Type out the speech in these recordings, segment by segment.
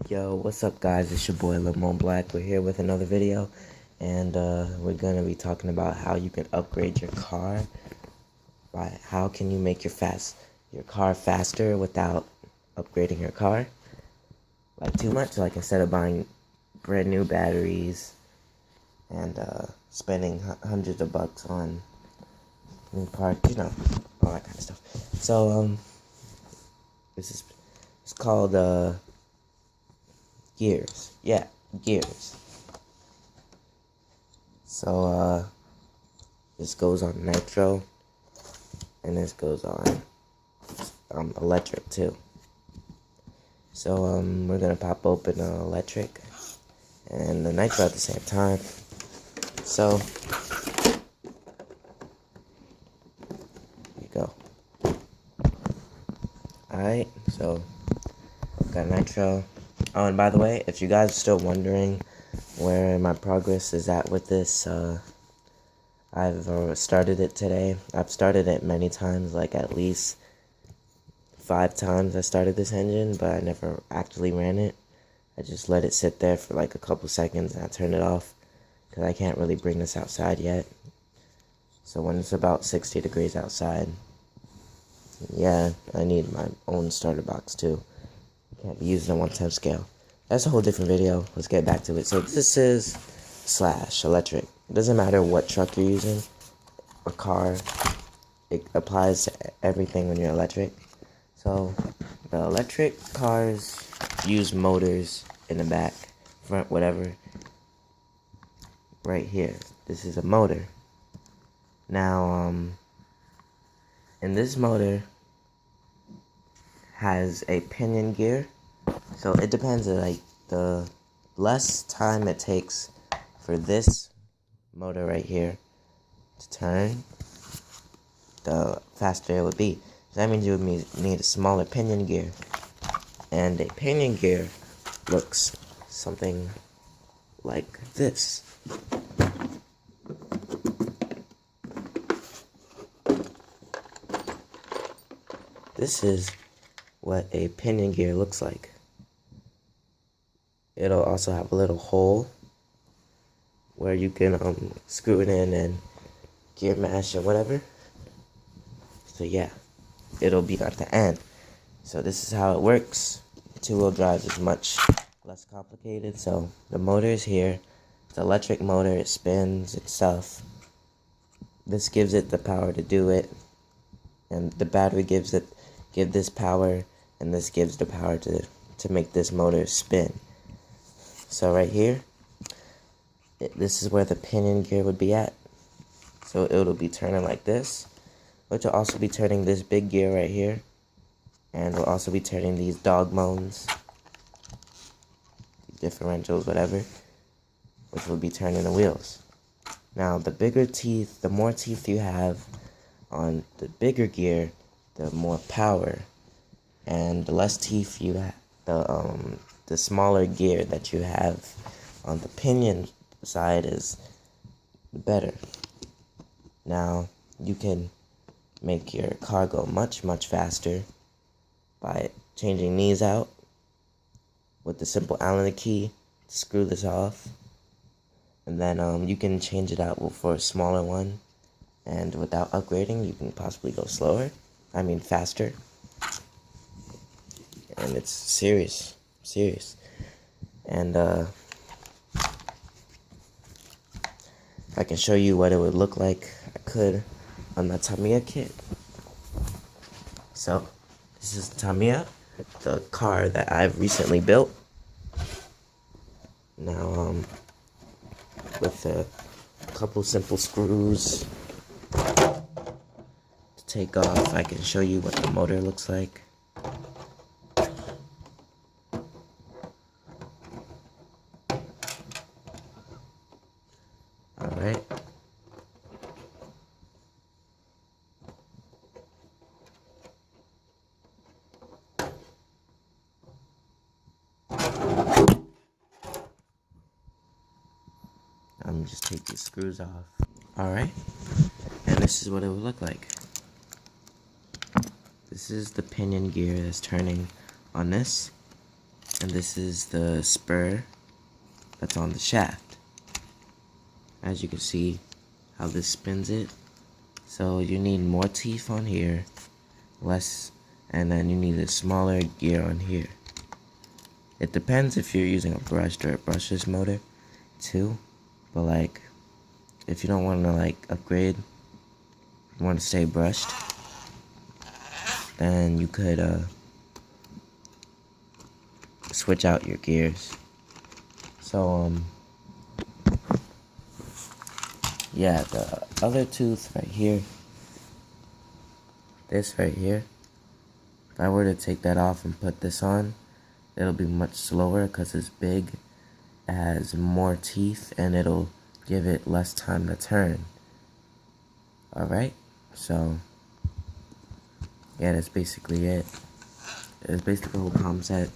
Yo, what's up guys? It's your boy Lemon Black. We're here with another video, and we're gonna be talking about how you can upgrade your car. How can you make your car faster without upgrading your car? Like too much, like instead of buying brand new batteries and spending hundreds of bucks on new parts, all that kind of stuff. So it's called gears. Yeah, gears. So this goes on nitro, and this goes on electric too. So we're gonna pop open the electric and the nitro at the same time. So here you go. Alright, so got nitro. Oh, and by the way, if you guys are still wondering where my progress is at with this, I've started it today. I've started it many times, like at least 5 times I started this engine, but I never actually ran it. I just let it sit there for like a couple seconds and I turned it off because I can't really bring this outside yet. So when it's about 60 degrees outside, yeah, I need my own starter box too. Can't be used on 1/10 scale. That's a whole different video. Let's get back to it. So this is Slash electric. It doesn't matter what truck you're using or car. It applies to everything when you're electric. So the electric cars use motors in the back, front, whatever. Right here. This is a motor. Now, and this motor has a pinion gear. So it depends, like the less time it takes for this motor right here to turn, the faster it would be. So that means you would need a smaller pinion gear. And a pinion gear looks something like this. This is what a pinion gear looks like. It'll also have a little hole where you can screw it in and gear mash or whatever. So yeah, it'll be at the end. So this is how it works. Two-wheel drive is much less complicated. So the motor is here. It's an electric motor. It spins itself. This gives it the power to do it, and the battery gives this power, and this gives the power to make this motor spin. So right here, this is where the pinion gear would be at. So it'll be turning like this, which will also be turning this big gear right here, and we'll also be turning these dog mones, differentials, whatever, which will be turning the wheels. Now the bigger teeth, the more teeth you have on the bigger gear, the more power, and the less teeth you have, the smaller gear that you have on the pinion side is better. Now you can make your car go much faster by changing these out with the simple Allen key to screw this off, and then you can change it out for a smaller one, and without upgrading you can possibly go faster. And it's serious. And if I can show you what it would look like, I could on the Tamiya kit. So this is Tamiya, the car that I've recently built. Now with a couple simple screws to take off, I can show you what the motor looks like. Alright. Just take these screws off. Alright. And this is what it would look like. This is the pinion gear that's turning on this. And this is the spur that's on the shaft. As you can see how this spins it. So you need more teeth on here, less, and then you need a smaller gear on here. It depends if you're using a brushed or a brushless motor too, but like if you don't want to like upgrade, you want to stay brushed, then you could switch out your gears. So yeah, the other tooth right here, this right here, if I were to take that off and put this on, it'll be much slower because it's big, it has more teeth, and it'll give it less time to turn. Alright, so yeah, that's basically it. It's basically the whole concept.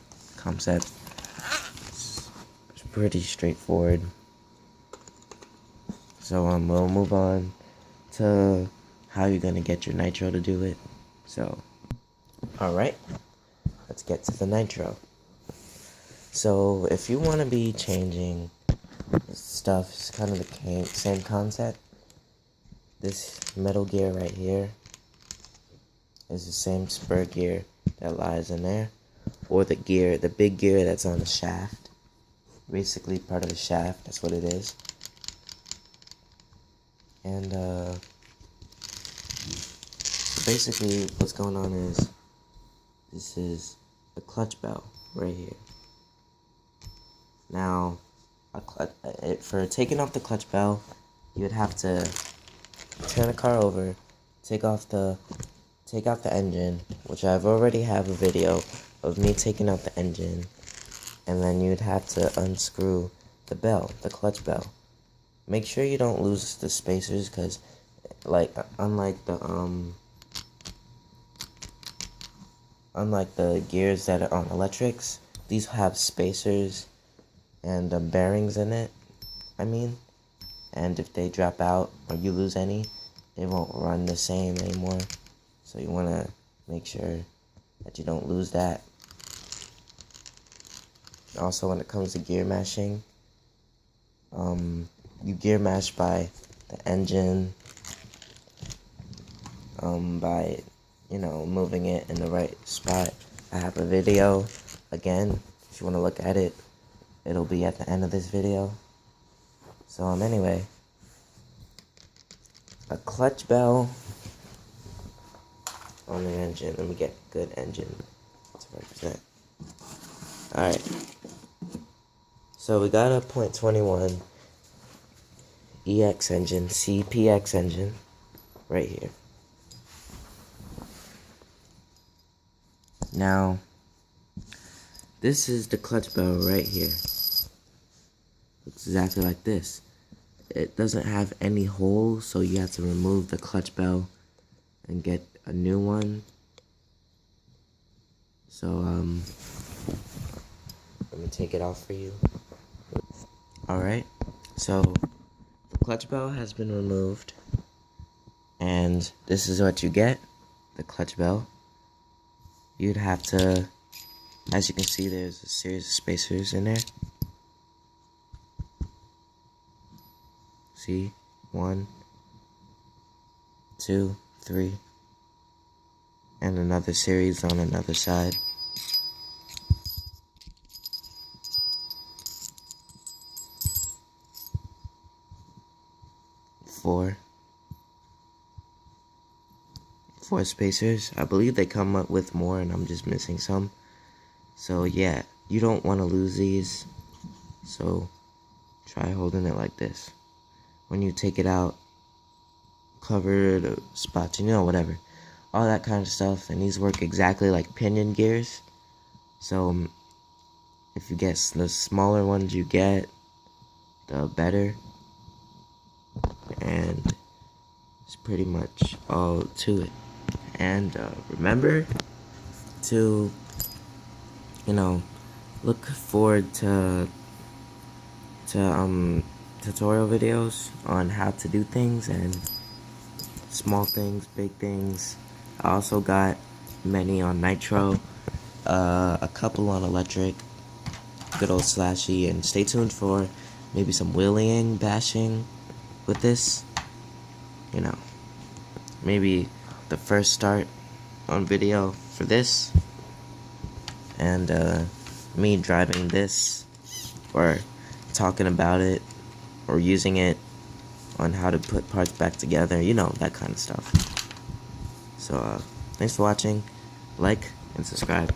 It's pretty straightforward. So we'll move on to how you're gonna get your nitro to do it. So, alright, let's get to the nitro. So if you want to be changing stuff, it's kind of the same concept. This metal gear right here is the same spur gear that lies in there, or the big gear that's on the shaft. Basically part of the shaft, that's what it is. And so basically what's going on is, this is the clutch bell right here. Now, for taking off the clutch bell, you would have to turn the car over, take out the engine, which I've already have a video of me taking out the engine, and then you'd have to unscrew the bell, the clutch bell. Make sure you don't lose the spacers, because like unlike the gears that are on electrics, these have spacers and bearings in it, and if they drop out or you lose any, it won't run the same anymore. So you want to make sure that you don't lose that. Also, when it comes to gear mashing, you gear mash by the engine, by moving it in the right spot. I have a video, again, if you want to look at it, it'll be at the end of this video. So anyway, a clutch bell on the engine. Let me get a good engine to represent. Alright, so we got a .21 EX engine, CPX engine, right here. Now, this is the clutch bell right here. Looks exactly like this. It doesn't have any holes, so you have to remove the clutch bell and get a new one. So, let me take it off for you. Alright, so the clutch bell has been removed, and this is what you get, the clutch bell. You'd have to, as you can see, there's a series of spacers in there. See, 1, 2, 3, and another series on another side. 4 spacers. I believe they come up with more and I'm just missing some. So yeah, you don't want to lose these, so try holding it like this. When you take it out, cover the spots, whatever, all that kind of stuff. And these work exactly like pinion gears. So if you get the smaller ones you get, the better. And it's pretty much all to it. And remember to, look forward to tutorial videos on how to do things, and small things, big things. I also got many on nitro, a couple on electric, good old Slashy, and stay tuned for maybe some wheeling bashing with this. You know, maybe the first start on video for this, and me driving this, or talking about it, or using it on how to put parts back together, you know, that kind of stuff. So, thanks for watching, like, and subscribe.